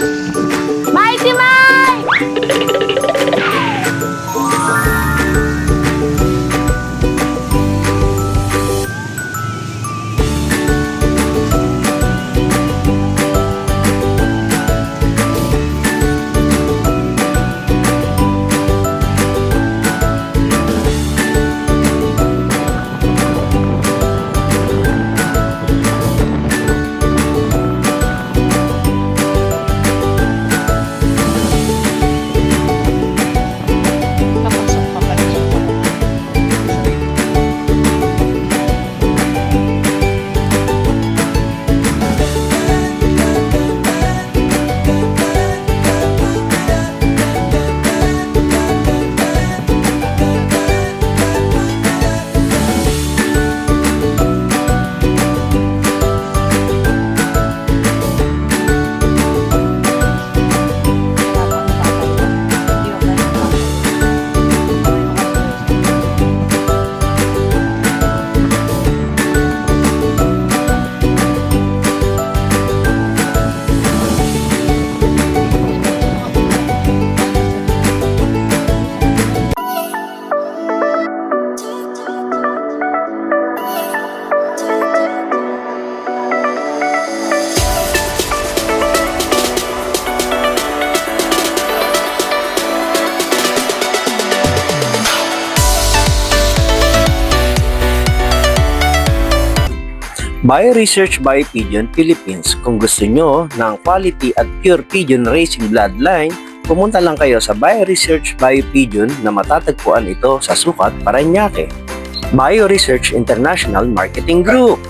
Mikey Mike! BioResearch by Pigeon Philippines. Kung gusto nyo ng quality at pure pigeon racing bloodline, pumunta lang kayo sa BioResearch by Pigeon na matatagpuan ito sa Sukat, Parañaque. BioResearch International Marketing Group.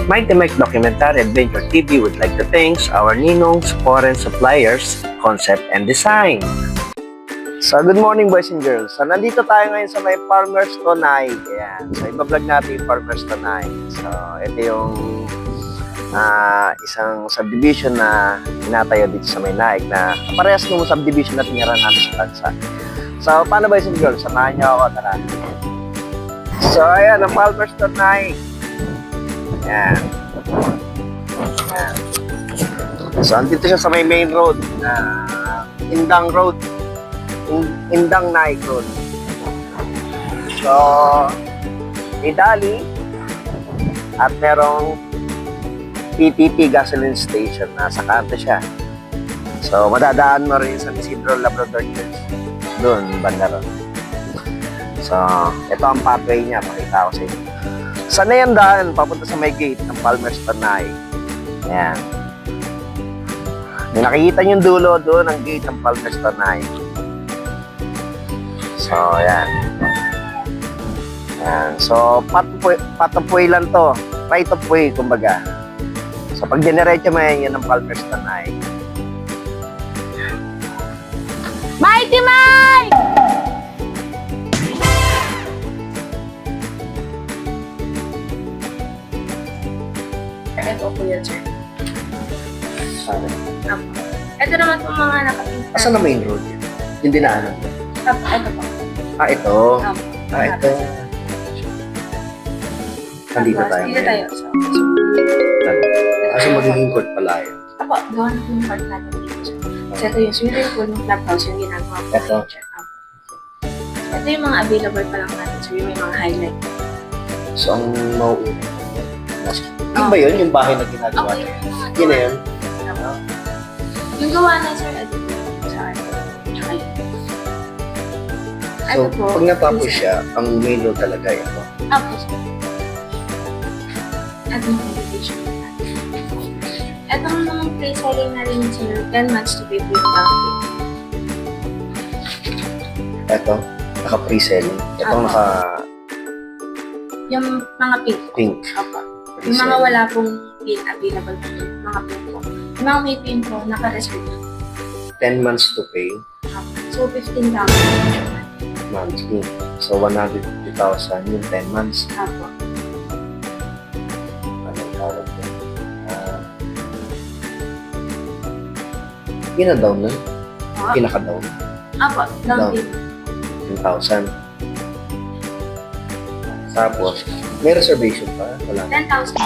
Mighty Mike Documentary Adventure TV would like to thank our Ninong's foreign suppliers, concept and design. So, good morning boys and girls. So, nandito tayo ngayon sa may Farmers Tonay. Ayan. So, ibablog natin yung Farmers Tonay. So, ito yung isang subdivision na tinatayo dito sa may Naik na parehas ng subdivision na tinira natin sa bansa. So, paano boys and girls? Samahan niyo ako. Tara. So, ayan. Ang Farmers Tonay. Ayan. Ayan. So, andito siya sa may main road. Indang Road. Indang Naik Road. So, Idali at merong PTP gasoline station. Nasa kanto siya. So, madadaan mo rin sa Isidro Labrador Hills. Doon, banda ron. So, ito ang pathway niya. Pakita ko sa inyo. Saan na yan daan? Papunta sa may gate ng Palmer's Tonay. Ayan. May nakikita yung dulo doon ang gate ng Palmer's Tonay. So, ayan. Ayan. So, path of way lang to. Right of way, kumbaga. So, pag generate mo yan ng Palmer's Tonay. Mikey Mike! Ito po yan, sir. Sana. Ito naman po mga nakapinta. Asan na main road yan? Yung dinaanan mo? Ito po. Ito. Ito. Nandito tayo. Dito tayo. Kasi magiging court pala yun. Apo, gawa na po yung part natin dito, sir. So, ito yung swimming pool ng clubhouse yung ginagawa po. Ito. Ito yung mga available pa lang natin, sir. Yung may mga highlight. So, ang mauuna. Yung ba yun? Yung bahay na ginagawa Okay. niya? Yun na yun? Yung gawa na, sir, ito po. Sa akin. Tsaka yun. So, pag natapos siya, ang main road talaga ito. Apo, sir. At yung competition natin. Ito naman pre-selling na rin, sir. 10 months to be built down. Ito, naka-pre-selling. Ito Apo. naka Yung mga pink. pink. Apo. Yung mga wala pong pin available po, mga pin po. Yung mga may pin po, naka-reserve. 10 months to pay So, 15,000. monthly. So, 150,000 yung 10 months. Apo. Anong tawag ko? Pina-down na? Pinaka-down. Apo, down Down. payment. 10,000. Tapos, may reservation pa? Wala. 10,000.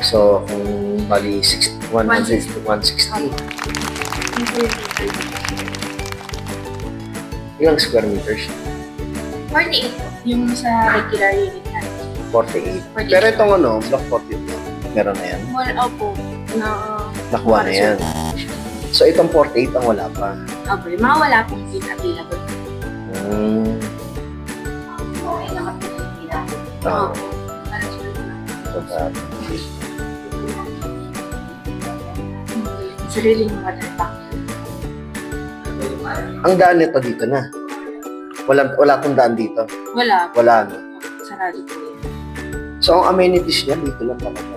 So, kung bali 100 to 160. Ilang square meters? 48 po, yung sa regular unit natin. 48. Pero itong block 42, meron na yan. More opo, na Nakuha na yan. So itong 48 ang wala pa. opo, yung mga wala pong seat available. Hmm. Ah, Opo. so that. Sariling water tank. Ang daan nito dito na. Wala tong daan dito. Wala po. Wala no. Sarado po yan. So ang amenities niya dito lang talaga.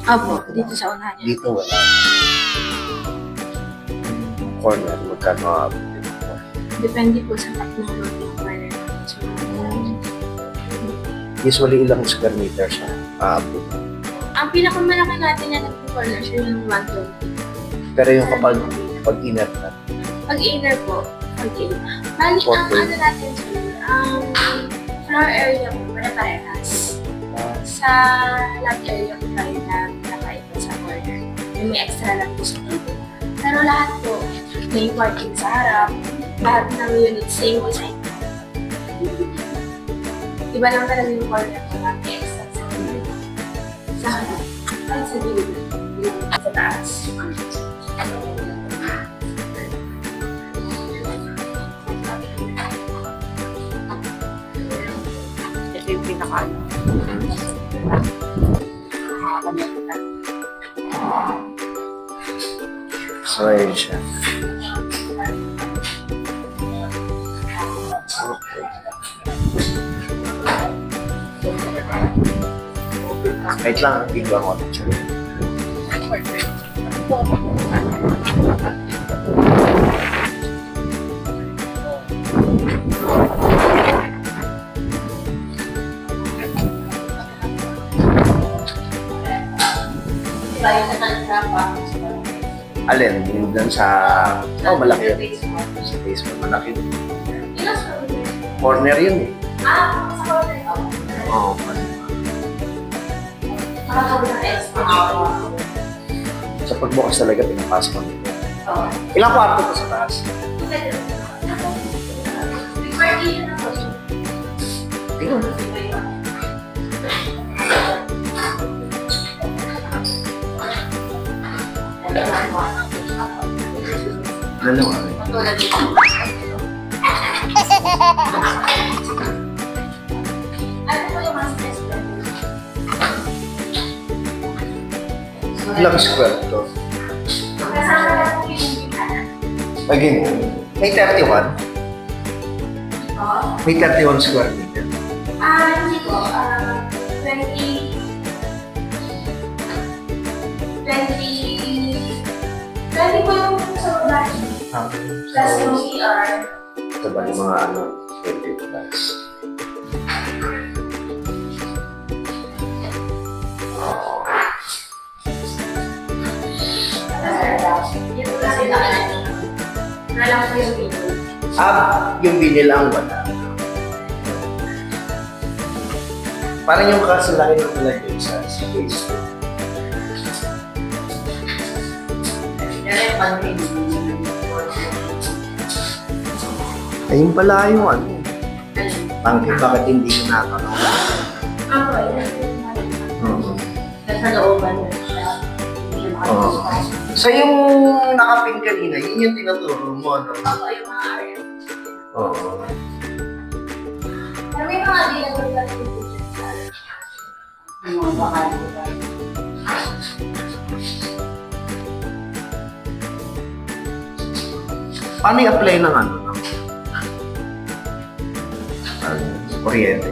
Opo, dito sa unahan niya. Dito wala. Corner, magkano abot dito? Depende po sa technology ng corner. So, Usually ilang square meters siya aabot. ang pinakamalaki natin na nag-corner siya yung 120. Pero yung kapag inner na, Pag inner po, okay. Bali, ang ano natin sir, ang floor area po, pare-parehas. Sa lobby area po tayo na pinakaiba sa corner. Yung may extra lang po sa table. Pero lahat po, may parking sa harap. Lahat ng unit same design. Iba lang talaga yung corner po na may extra sa table. Sa harap. Ay, sa gilid. Sa taas. Ito yung pinaka-ano. so ayun siya. Okay. Wait lang, video ako. Alin? Yung dun sa... Oh, malaki yun. Sa basement, malaki. Corner yun eh. Sa corner ko. Oo. Sa pagbukas talaga, pinapasok kami. Ilang kwarto ko sa taas? Tingnan. Dalawa rin. Ilang square to? Again, may 31? May 31 square meter. Hindi po. 20 po yung sa baba. Plus yung CR. Ito ba yung mga 20 plus? Nalang po yung video. Yung binil ang wala. Parang yung kasalaki ng nalagay sa Facebook. Ayun pala yung tangke, bakit hindi ko natanong? Ako, yan. Oo. Nasa looban. Oo. So yung nakapin kanina, yun yung tinuturo mo, no? Ako, yung mga area. Oo. Pero may mga di na tulad yung picture sa yung mga bakal. Paano i-apply ng kuryente?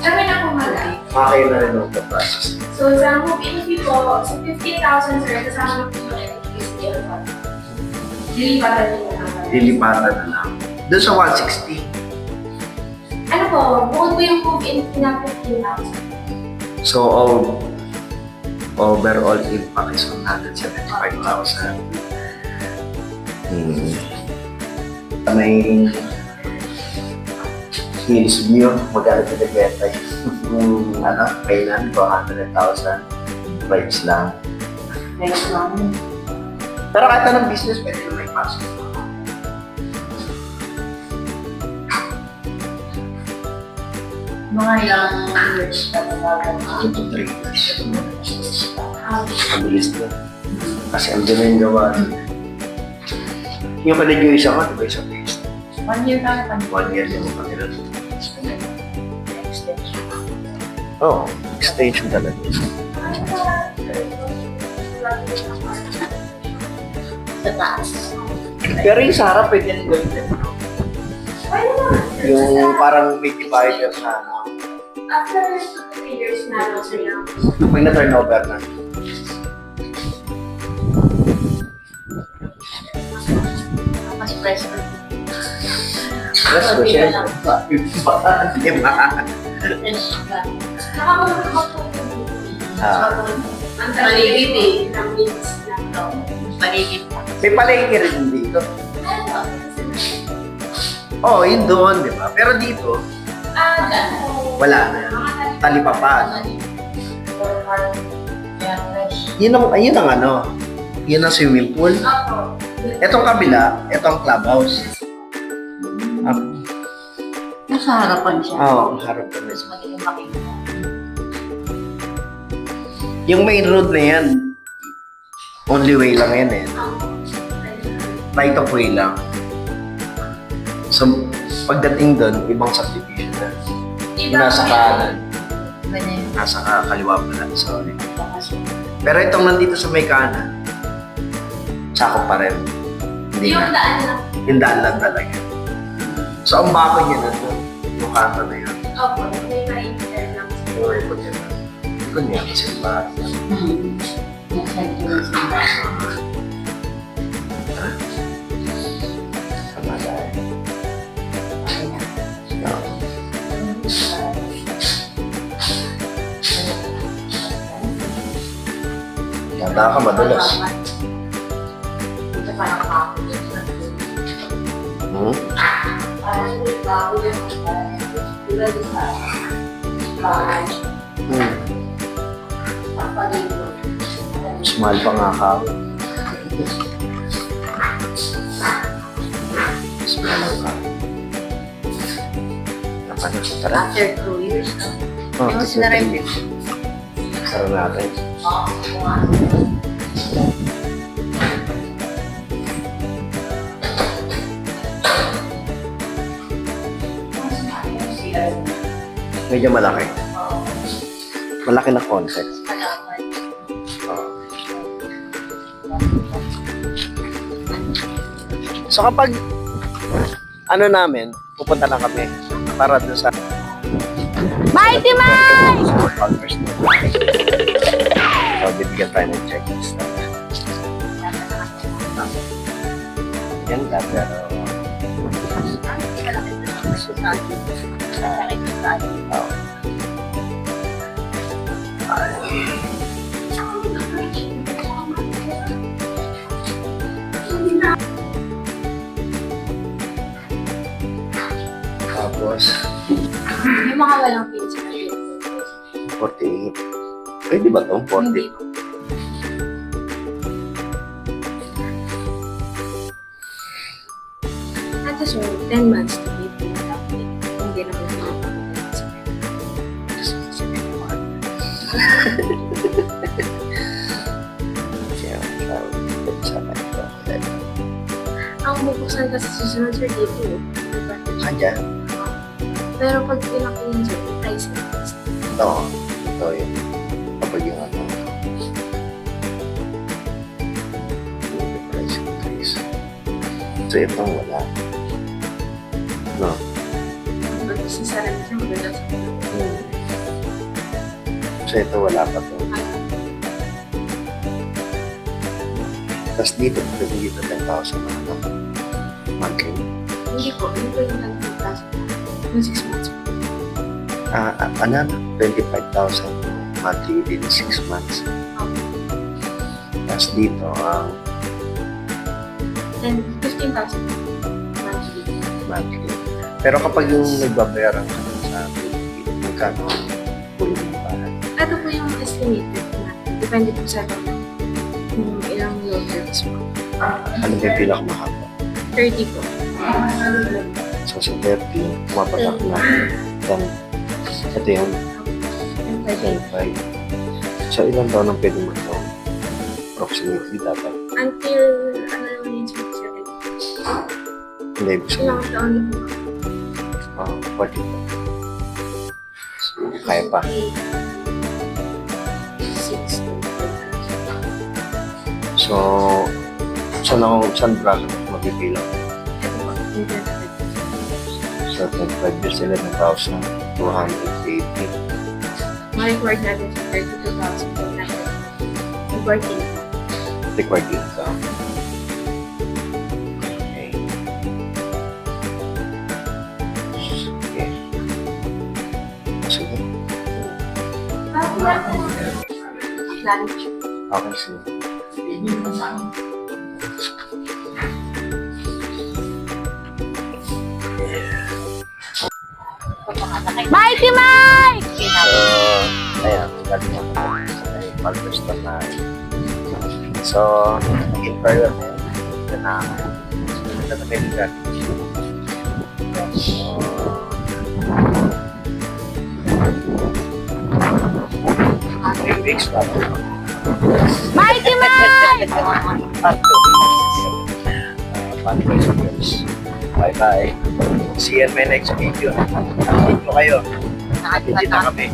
Kami na pumalay. Makakayo na rin ang process. So, sa move-in fee po, so 50,000 sir, kasama po yung electricity bill po. Lilipatan din na naman. Lilipatan na lang. Doon sa 160. Ano po, bukod po yung move-in fee na 15,000. So, overall impact is 175,000. May hills view, magkano pinagketa yung kailan, 200,000 vibes lang. Next namin. Pero kahit anong business, pwede naman ipasok. Mga ilang years ka na 2 to 3 years. Mabilis na. Kasi andun na yung gawa. Yung kanil yung isa ka, diba isang days? 1 year na naman. 1 year yung kanila. Oo, extension talaga. Sa taas. Pero yung sa harap, pwede rin gawin din. Yung parang may divider na ano. After 2 to 3 years na lang sila. Pag na-turnover na. Mas pressure. Yes, ko siya. Diba? Ah, Ang Paligid eh. ng minutes lang daw. Paligid pa. may palengke rin dito. Oo, yun doon, di ba? Pero dito, wala na yan. Talipapa. Yun ang ano, yun ang swimming pool. Opo. Etong kabila, etong clubhouse. Nasa harapan siya. Oo, harap ko na. Mas madaling makita. Yung main road na yan, only way lang yan eh. Right of way lang. So, pagdating doon, ibang subdivision na. Yung nasa kanan, Iba na yun. nasa kaliwa pala. Sorry. Bakasyon. Pero itong nandito sa may kanan, sakop pa rin. Hindi Yung na. daan lang. Yung daan lang talaga. So, ang bako niya na doon, yung kanto na yun. Opo. May ma-inter lang. Yung ikot niya na. Ikot niya kasi ba? Nag-center yung simbahan. Sama tayo. Oo. Tanda ka madalas. Ito parang kakulit. Hmm? Parang kakulit. Tulad sa bahay. Hmm. Papaligod. Mas mahal pa nga ka. Mas mahal ang ka. Napano? Tara. After 2 years, no? Oh, Yung sinarepit. Tara natin. Oo. Medyo malaki. Malaki na context. So kapag ano namin, pupunta lang kami para doon sa Mighty Mike! partners na. So bibigyan tayo ng checklist. Ganda pero oh. Tapos Yung mga walang pins na yun. 48. Pwede ba itong 40? Hindi po. At sir, 10 months to be paid up. Hindi na po pinapagod sa Kaya sa kanito. Ang bubuksan kasi susunod sir dito. Diba? Kanya? Pero pag pinaki yun sir, price na. Ito. Ito yun. Kapag yung ano. Yung price increase. So itong wala. No? Pag isasara na siya, maganda sa So ito wala pa to. Tapos dito 10,000 na ano. Monthly. Hindi po, hindi po yung nag-class yung 6 months po. Ano? 25,000 monthly within 6 months. Tapos dito ang Then, 15,000 monthly. monthly. Pero kapag yung nagbabayaran ka sa Philippines, magkano ang pulong ng bahay? Ito po yung estimated natin. Depende po sa Ilang loaders po. Ano ba yung pinakamahaba? 30 po. So sa 30, pumapatak na. Then, ito yung 10.5. So ilan taon ang pwede mo ito? Approximately dapat. Until, ano naman yung 27. Hindi, ibig sabihin. Ilang taon po. 40 pa. So, kaya pa. 6. So, saan bracket mapipilang? So, 25 years, 11,280. Ma-record natin sa 32,000 po natin. Recording. Required income. Okay. Okay. Sige. Lunch. Okay, sige. Mighty Mike! So, ayan, galing mo sa may Palmerston na. So, inquire mo. Ito na. Ito na medical. So, 3 weeks pa. Mighty Mike! Palmerston. Bye-bye. See you in my next video. Dito kayo. Dito na kami.